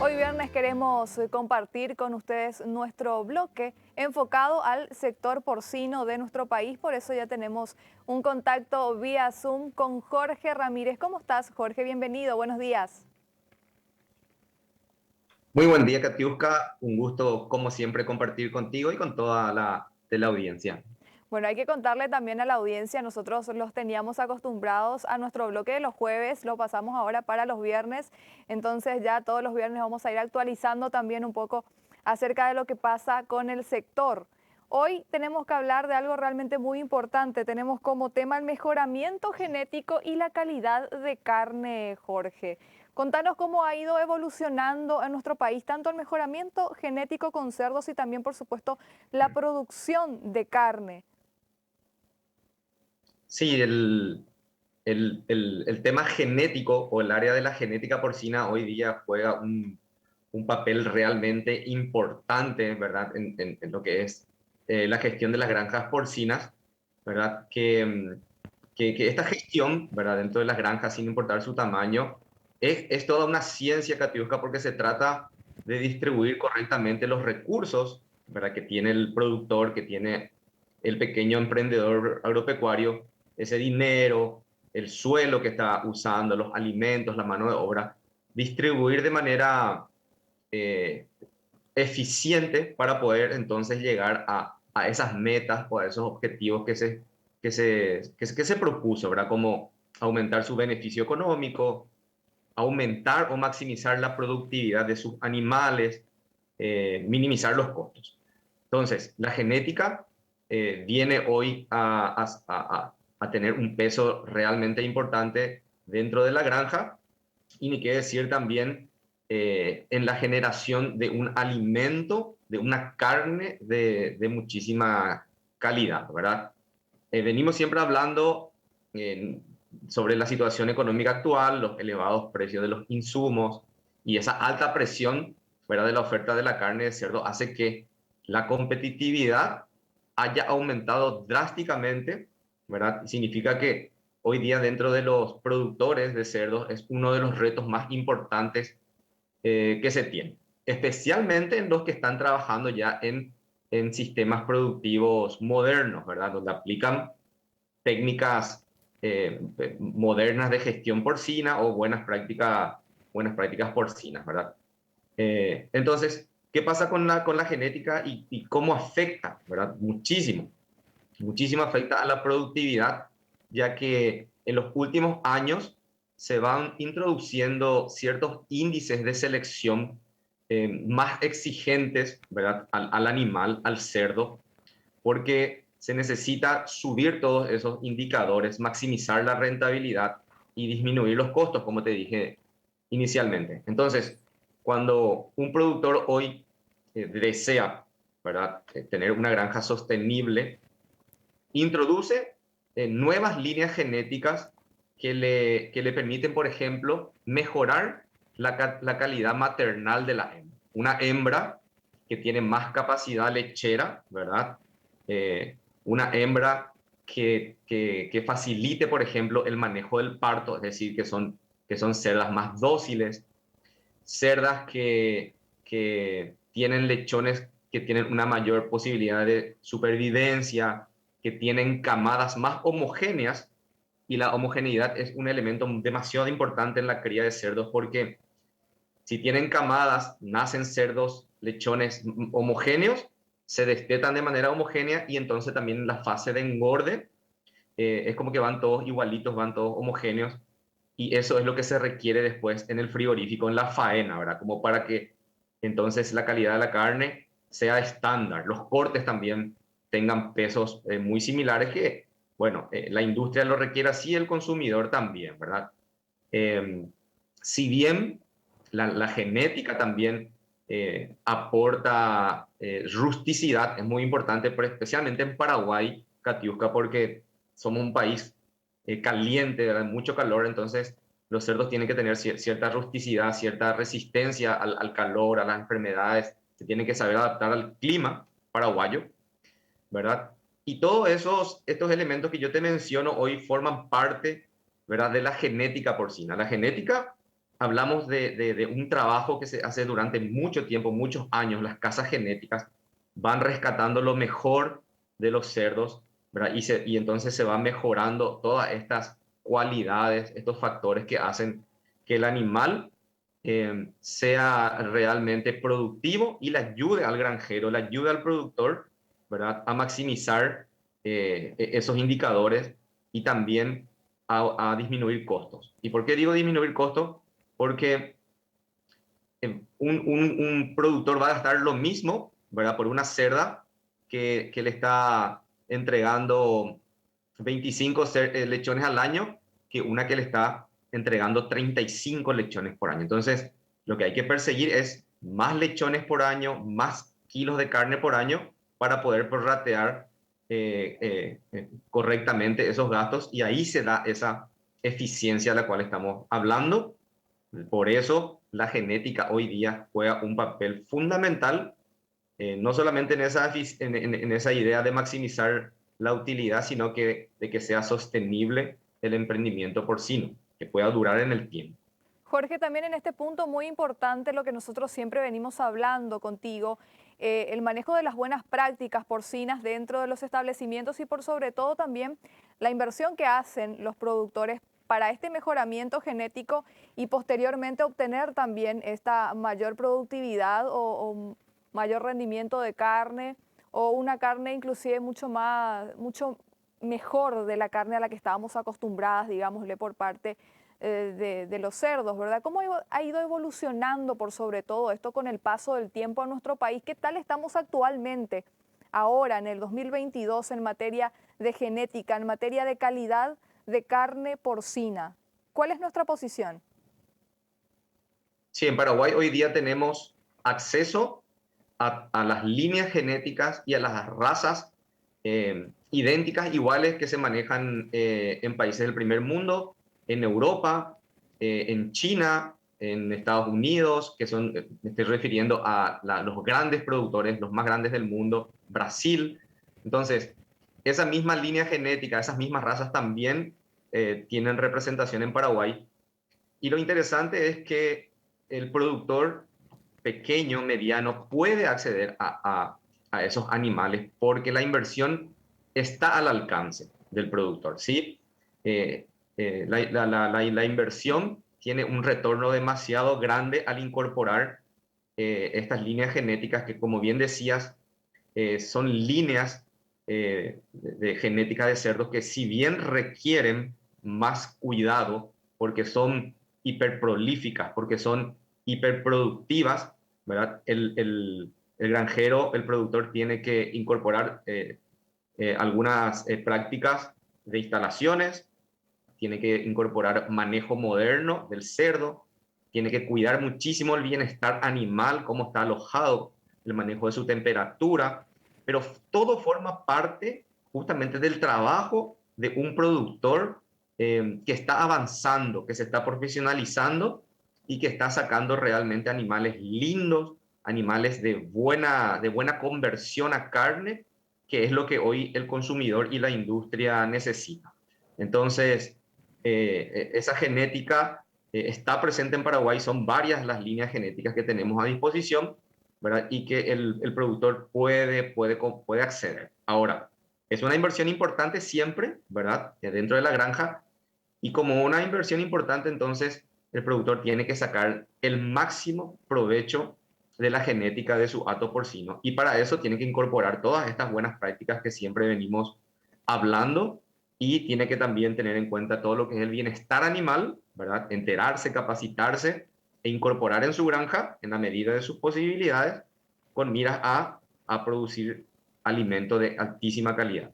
Hoy viernes queremos compartir con ustedes nuestro bloque enfocado al sector porcino de nuestro país. Por eso ya tenemos un contacto vía Zoom con Jorge Ramírez. ¿Cómo estás, Jorge? Bienvenido, buenos días. Muy buen día, Katiuska. Un gusto, como siempre, compartir contigo y con toda la audiencia. Bueno, hay que contarle también a la audiencia, nosotros los teníamos acostumbrados a nuestro bloque de los jueves, lo pasamos ahora para los viernes, entonces ya todos los viernes vamos a ir actualizando también un poco acerca de lo que pasa con el sector. Hoy tenemos que hablar de algo realmente muy importante, tenemos como tema el mejoramiento genético y la calidad de carne, Jorge. Contanos cómo ha ido evolucionando en nuestro país tanto el mejoramiento genético con cerdos y también, por supuesto, la producción de carne. Sí, el tema genético o el área de la genética porcina hoy día juega un papel realmente importante, ¿verdad? En lo que es la gestión de las granjas porcinas, ¿verdad? Que esta gestión, ¿verdad? Dentro de las granjas, sin importar su tamaño, es toda una ciencia, Katiuska, porque se trata de distribuir correctamente los recursos, ¿verdad? Que tiene el productor, que tiene el pequeño emprendedor agropecuario, ese dinero, el suelo que está usando, los alimentos, la mano de obra, distribuir de manera eh, eficiente para poder entonces llegar a esas metas o a esos objetivos que se propuso, ¿verdad? Como aumentar su beneficio económico, aumentar o maximizar la productividad de sus animales, minimizar los costos. Entonces, la genética viene hoy a tener un peso realmente importante dentro de la granja y ni qué decir también en la generación de un alimento, de una carne de muchísima calidad, ¿verdad? Venimos siempre hablando eh, sobre la situación económica actual, los elevados precios de los insumos y esa alta presión, ¿verdad?, de la oferta de la carne de cerdo hace que la competitividad haya aumentado drásticamente, ¿verdad? Significa que hoy día dentro de los productores de cerdos es uno de los retos más importantes que se tiene, especialmente en los que están trabajando ya en sistemas productivos modernos, ¿verdad? Donde aplican técnicas modernas de gestión porcina o buenas prácticas porcinas, ¿verdad? Entonces, ¿qué pasa con la genética y cómo afecta, ¿verdad? Muchísimo, muchísimo afecta a la productividad, ya que en los últimos años se van introduciendo ciertos índices de selección más exigentes, ¿verdad? Al animal, al cerdo, porque se necesita subir todos esos indicadores, maximizar la rentabilidad y disminuir los costos, como te dije inicialmente. Entonces, cuando un productor hoy desea, ¿verdad?, tener una granja sostenible, introduce nuevas líneas genéticas que le permiten, por ejemplo, mejorar la calidad maternal de la hembra. Una hembra que tiene más capacidad lechera, ¿verdad? Una hembra que facilite, por ejemplo, el manejo del parto, es decir, que son cerdas más dóciles, cerdas que tienen lechones que tienen una mayor posibilidad de supervivencia, que tienen camadas más homogéneas, y la homogeneidad es un elemento demasiado importante en la cría de cerdos porque si tienen camadas, nacen cerdos, lechones homogéneos, se destetan de manera homogénea y entonces también la fase de engorde es como que van todos igualitos, van todos homogéneos, y eso es lo que se requiere después en el frigorífico, en la faena, ¿verdad? Como para que entonces la calidad de la carne sea estándar, los cortes también tengan pesos muy similares que, bueno, la industria lo requiere así, el consumidor también, ¿verdad? Eh, si bien la genética también aporta rusticidad, es muy importante, pero especialmente en Paraguay, Katiuska, porque somos un país caliente, ¿verdad? Mucho calor, entonces los cerdos tienen que tener cierta rusticidad, cierta resistencia al calor, a las enfermedades, se tienen que saber adaptar al clima paraguayo, ¿verdad? Y todos estos elementos que yo te menciono hoy forman parte, ¿verdad?, de la genética porcina. La genética hablamos de un trabajo que se hace durante mucho tiempo, muchos años. Las casas genéticas van rescatando lo mejor de los cerdos, ¿verdad? Y entonces se va mejorando todas estas cualidades, estos factores que hacen que el animal sea realmente productivo y le ayude al granjero, le ayude al productor, ¿verdad? A maximizar esos indicadores y también a disminuir costos. ¿Y por qué digo disminuir costos? Porque un productor va a gastar lo mismo, ¿verdad? Por una cerda que le está entregando 25 lechones al año que una que le está entregando 35 lechones por año. Entonces, lo que hay que perseguir es más lechones por año, más kilos de carne por año para poder prorratear correctamente esos gastos y ahí se da esa eficiencia de la cual estamos hablando. Por eso la genética hoy día juega un papel fundamental, no solamente en esa idea de maximizar la utilidad, sino que de que sea sostenible el emprendimiento porcino, que pueda durar en el tiempo. Jorge, también en este punto muy importante lo que nosotros siempre venimos hablando contigo, el manejo de las buenas prácticas porcinas dentro de los establecimientos y por sobre todo también la inversión que hacen los productores para este mejoramiento genético y posteriormente obtener también esta mayor productividad o mayor rendimiento de carne o una carne inclusive mucho mejor de la carne a la que estábamos acostumbradas, digámosle, por parte de los cerdos, ¿verdad? ¿Cómo ha ido evolucionando por sobre todo esto con el paso del tiempo en nuestro país? ¿Qué tal estamos actualmente, ahora en el 2022, en materia de genética, en materia de calidad de carne porcina? ¿Cuál es nuestra posición? Sí, en Paraguay hoy día tenemos acceso a las líneas genéticas y a las razas idénticas, iguales que se manejan en países del primer mundo, en Europa, en China, en Estados Unidos, que son, me estoy refiriendo a los grandes productores, los más grandes del mundo, Brasil. Entonces, esa misma línea genética, esas mismas razas también tienen representación en Paraguay. Y lo interesante es que el productor pequeño, mediano, puede acceder a esos animales porque la inversión está al alcance del productor, ¿sí? Eh, la inversión tiene un retorno demasiado grande al incorporar estas líneas genéticas que, como bien decías, son líneas de genética de cerdos que si bien requieren más cuidado porque son hiperprolíficas, porque son hiperproductivas, ¿verdad? El granjero, el productor tiene que incorporar algunas prácticas de instalaciones, tiene que incorporar manejo moderno del cerdo, tiene que cuidar muchísimo el bienestar animal, cómo está alojado, el manejo de su temperatura, pero todo forma parte justamente del trabajo de un productor que está avanzando, que se está profesionalizando y que está sacando realmente animales lindos, animales de buena conversión a carne, que es lo que hoy el consumidor y la industria necesita. Entonces, esa genética está presente en Paraguay, son varias las líneas genéticas que tenemos a disposición, ¿verdad? Y que el productor puede acceder. Ahora, es una inversión importante siempre, ¿verdad? Dentro de la granja, y como una inversión importante, entonces el productor tiene que sacar el máximo provecho de la genética de su hato porcino. Y para eso tiene que incorporar todas estas buenas prácticas que siempre venimos hablando y tiene que también tener en cuenta todo lo que es el bienestar animal, ¿verdad? Enterarse, capacitarse e incorporar en su granja, en la medida de sus posibilidades, con miras a producir alimento de altísima calidad.